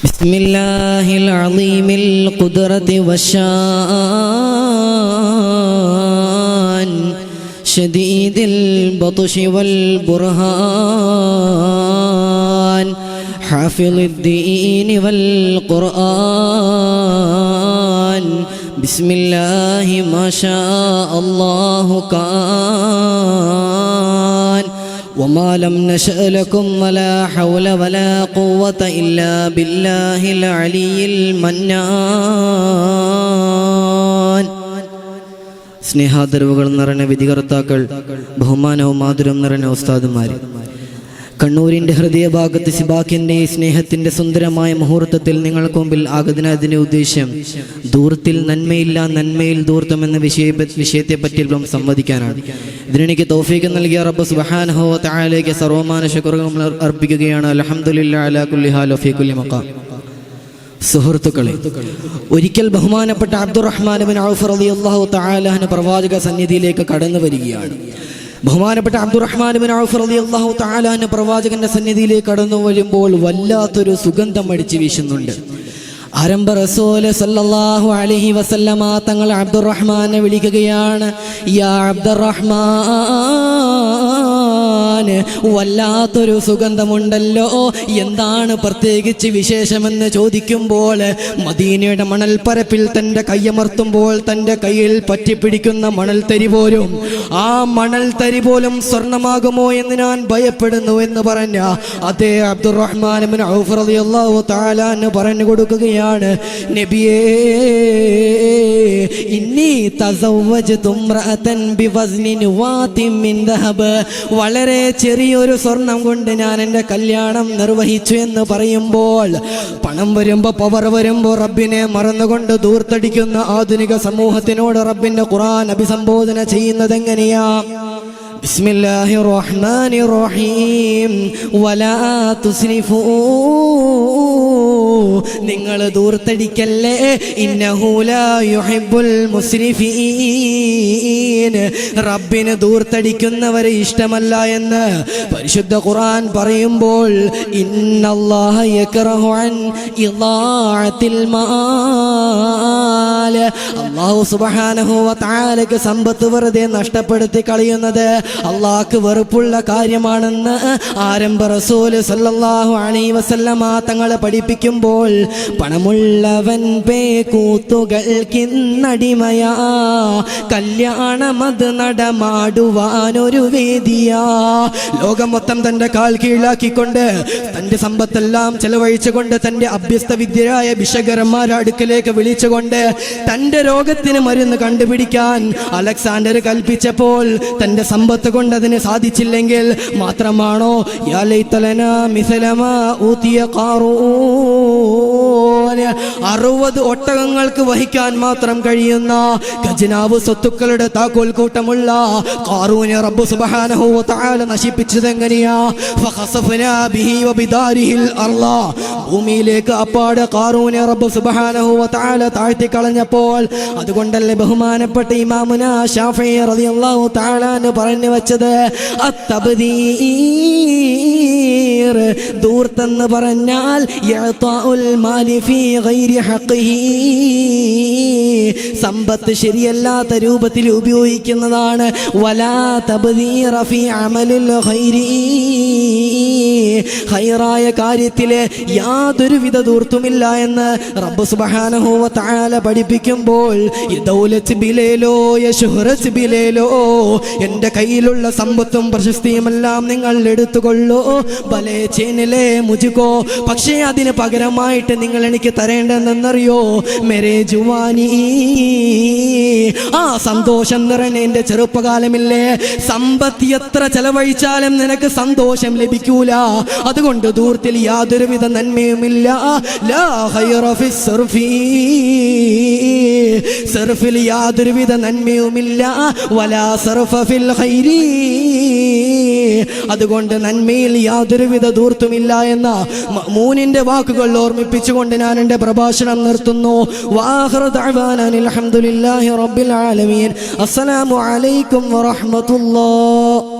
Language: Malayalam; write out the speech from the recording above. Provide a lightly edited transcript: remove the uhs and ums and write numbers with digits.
بسم الله العظيم القدرة والشان شديد البطش والبرهان حافظ الدين والقرآن بسم الله ما شاء الله كان وما لم نشأ لكم ولا حول ولا قوة إلا بالله العلي المنان. സ്നേഹാദരവുകൾ നിറഞ്ഞ വിധികർത്താക്കൾ, ബഹുമാനവും ആദരവും നിറഞ്ഞ ഉസ്താദുമാർ, കണ്ണൂരിൻ്റെ ഹൃദയഭാഗത്ത് സിബാക്കിൻ്റെ സ്നേഹത്തിൻ്റെ സുന്ദരമായ മുഹൂർത്തത്തിൽ നിങ്ങൾക്ക് മുമ്പിൽ ആഗതനതിൻ്റെ ഉദ്ദേശം ദൂരത്തിൽ നന്മയില്ല, നന്മയിൽ ദൂർത്തം എന്ന വിഷയത്തെ പറ്റി സംവദിക്കാനാണ്. ഇതിനെനിക്ക് തൗഫീഖ് നൽകിയ റബ്ബ് സുബ്ഹാനഹു വ തആലയ്ക്ക് സർവമാന ശുക്റുകൾ അർപ്പിക്കുകയാണ്. അൽഹംദുലില്ലാഹി അലാ കുല്ലി ഹാൽ വ ഫീ കുല്ലി മഖാം. സുഹൃത്തുക്കളെ, ഒരിക്കൽ ബഹുമാനപ്പെട്ട അബ്ദുറഹ്മാൻ ഇബ്നു ഔഫ് റളിയല്ലാഹു തആല അൻഹു പ്രവാചക സന്നിധിയിലേക്ക് കടന്നു വരികയാണ്. ബഹുമാനപ്പെട്ട അബ്ദുറഹ്മാൻ ഇബ്നു ഔഫ് റളിയല്ലാഹു തആല അൻഹു പ്രവാചകന്റെ സന്നിധിയിലേക്ക് കടന്നു വരുമ്പോൾ വല്ലാത്തൊരു സുഗന്ധം അടിച്ചു വീശുന്നുണ്ട്. ആരംഭ റസൂൽ സല്ലല്ലാഹു അലൈഹി വസല്ലമ തങ്ങൾ അബ്ദുറഹ്മാനെ വിളിക്കുകയാണ്. യാ അബ്ദുറഹ്മാൻ, വല്ലാത്തൊരു സുഗന്ധമുണ്ടല്ലോ, എന്താണ് പ്രത്യേകിച്ച് വിശേഷമെന്ന് ചോദിക്കുമ്പോൾ മദീനയുടെ മണൽപ്പരപ്പിൽ തൻ്റെ കയ്യമർത്തുമ്പോൾ തൻ്റെ കയ്യിൽ പറ്റിപ്പിടിക്കുന്ന മണൽത്തരി പോലും, ആ മണൽത്തരി പോലും സ്വർണമാകുമോ എന്ന് ഞാൻ ഭയപ്പെടുന്നു എന്ന് പറഞ്ഞ അതേ അബ്ദുറഹ്മാൻ ഇബ്നു ഔഫ് റളിയല്ലാഹു തആല അൻഹു പറഞ്ഞു കൊടുക്കുകയാണ്, നബിയേ, ഇന്നി തസവ്വജ്തു ഇംറഅതൻ ബിവസ്നി വാതിൻ മിൻ ദഹബ്, വളരെ ചെറിയൊരു സ്വർണം കൊണ്ട് ഞാൻ എൻ്റെ കല്യാണം നിർവഹിച്ചു എന്ന് പറയുമ്പോൾ, പണം വരുമ്പോ പവർ വരുമ്പോ റബ്ബിനെ മറന്നുകൊണ്ട് ദൂർത്തടിക്കുന്ന ആധുനിക സമൂഹത്തിനോട് റബ്ബിന്റെ ഖുർആൻ അഭിസംബോധന ചെയ്യുന്നത് എങ്ങനെയാ? ബിസ്മില്ലാഹിർ റഹ്മാനിർ റഹീം വലാ തുസ്രിഫൂ, നിങ്ങൾ ദൂർത്തടിക്കല്ലേ, ഇന്നഹു ലാ യുഹിബ്ബുൽ മുസ്രിഫീൻ, റബ്ബിന് ദൂർത്തടിക്കുന്നവരെ ഇഷ്ടമല്ല എന്ന് പരിശുദ്ധ ഖുർആൻ പറയുമ്പോൾ, ഇന്നല്ലാഹ യക്റഹു അൻ ഇളാഅത്തിൽ മാൽ, അല്ലാഹു സുബ്ഹാനഹു വ തആലക്ക് സമ്പത്ത് വെറുതെ നഷ്ടപ്പെടുത്തി കളയുന്നത് അല്ലാഹുക്ക് വെറുപ്പുള്ള കാര്യമാണെന്ന് ആരംഭ റസൂൽ സല്ലല്ലാഹു അലൈഹി വസല്ലമ തങ്ങളെ പഠിപ്പിക്കുമ്പോൾ, പണമുള്ളവൻ പേക്കൂത്തുകൾക്കിന്നടിമയാ, കല്യാണമത് നടമാടുവാനൊരു വേദിയാ, ലോകം മൊത്തം തന്റെ കാൽ കീഴാക്കിക്കൊണ്ട് തന്റെ സമ്പത്തെല്ലാം ചെലവഴിച്ചുകൊണ്ട് തന്റെ അഭ്യസ്ത വിദ്യരായ ഭിഷകരന്മാരുടെ അടുക്കലേക്ക് വിളിച്ചുകൊണ്ട് തന്റെ രോഗത്തിന് മരുന്ന് കണ്ടുപിടിക്കാൻ അലക്സാണ്ടർ കൽപ്പിച്ചപ്പോൾ തന്റെ സമ്പത്ത് കൊണ്ട് അതിന് സാധിച്ചില്ലെങ്കിൽ മാത്രമാണോ യാ ലൈതലനാ മിസ്ലമാ ഊതിയ ഖാറൂൻ, 60 ഒട്ടകങ്ങൾക്ക് വഹിക്കാൻ മാത്രം കഴിയുന്ന ഖജനാവ് സ്വത്തുക്കളുടെ താക്കോൽ കൂട്ടമുള്ള ഖാറൂനെ റബ്ബ് സുബ്ഹാനഹു വ തആല നശിപ്പിച്ചത് എങ്ങനെയാ? ഫഖസഫനാ ബിഹി വബിദാരിഹിൽ അർള, ഭൂമിയിലേക്ക് അപ്പാടെ ഖാറൂനെ റബ്ബ് സുബ്ഹാനഹു വ തആല താഴ്ത്തി കളഞ്ഞപ്പോൾ, അതുകൊണ്ടല്ലേ ബഹുമാനപ്പെട്ട ഇമാമുന ശാഫിഈ റളിയല്ലാഹു തആല പറഞ്ഞു വെച്ചത് അത്തബ്ദീർ, ദൂർത്തെന്ന് പറഞ്ഞാൽ ഇഅ്താഉൽ മാലി ഫീ ഗൈരി ഹഖ്ഖിഹി, സമ്പത്ത് ശരിയല്ലാത്ത രൂപത്തിൽ ഉപയോഗിക്കുന്നതാണ്. വലാ തബ്ദീറ ഫീ അമലിൽ ഖൈരി, ഖൈറായ കാര്യത്തിലെ യാതൊരുവിധ ദൂർത്തുമില്ല എന്ന് റബ്ബ് സുബ്ഹാനഹു വ തആല പഠിപ്പിക്കുമ്പോൾ, ദൗലത്ത് ബിലേലോ യശുഹറത്ത് ബിലേലോ, എൻ്റെ കയ്യിലുള്ള സമ്പത്തും പ്രശസ്തിയുമെല്ലാം നിങ്ങൾ എടുത്തുകൊള്ളൂ, ഭലേ ചേനിലെ മുജുകോ, പക്ഷേ അതിന് പകരമായിട്ട് നിങ്ങൾ എനിക്ക് തരേണ്ടതെന്നറിയോ? മേരേ ജുവാനി, ആ സന്തോഷം നിറഞ്ഞ എൻ്റെ ചെറുപ്പകാലമില്ലേ, സമ്പത്ത് എത്ര ചെലവഴിച്ചാലും നിനക്ക് സന്തോഷം ലഭിക്കൂല, അതുകൊണ്ട് ദൂരത്തിൽ യാതൊരുവിധ നന്മയുമില്ല. ലാ ഖൈറ ഫിസ് സർഫി, സർഫിൽ യാതൊരുവിധ നന്മയുമില്ല. വലാ സർഫ ഫിൽ ഖൈരി, അതുകൊണ്ട് നന്മയിൽ യാതൊരുവിധ ദൂർത്തുമില്ല എന്ന മഅ്മൂനിന്റെ വാക്കുകൾ ഓർമ്മിപ്പിച്ചുകൊണ്ട് ഞാൻ എൻ്റെ പ്രഭാഷണം നിർത്തുന്നു. വാഖിറു ദഅവാനാ അൽഹംദുലില്ലാഹി റബ്ബിൽ ആലമീൻ. അസ്സലാമു അലൈക്കും വറഹ്മത്തുള്ളാഹി.